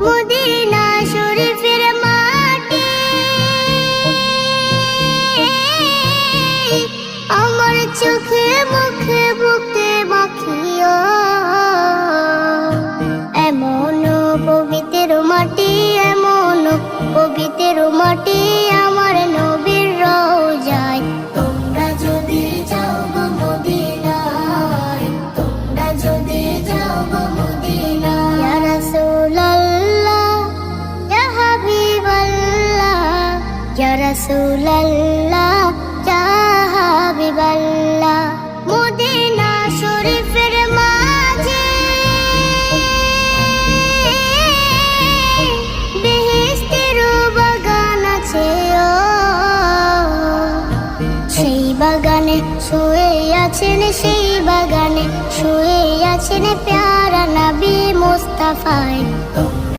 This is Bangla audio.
মদিনা শরীফের মাটি আমার চোখে মুখে বুকে মাখিও। এমন পবিত্র মাটি, এমন পবিত্র মাটি আমার নবীর রওজায়। তোমরা যদি যাও গো মদিনায়, তোমরা যদি যাও গো মদিনায়। ইয়া রাসূলুল্লাহ, ইয়া হাবিবাল্লাহ, ইয়া রাসূলুল্লাহ, ইয়া হাবিবাল্লাহ। মদিনা শরীফের মাঝে বেহেশতের বাগান আছে ও। সেই বাগানে শুয়ে আছেন, সেই বাগানে শুয়ে আছেন প্যারা নবী মুস্তাফায়।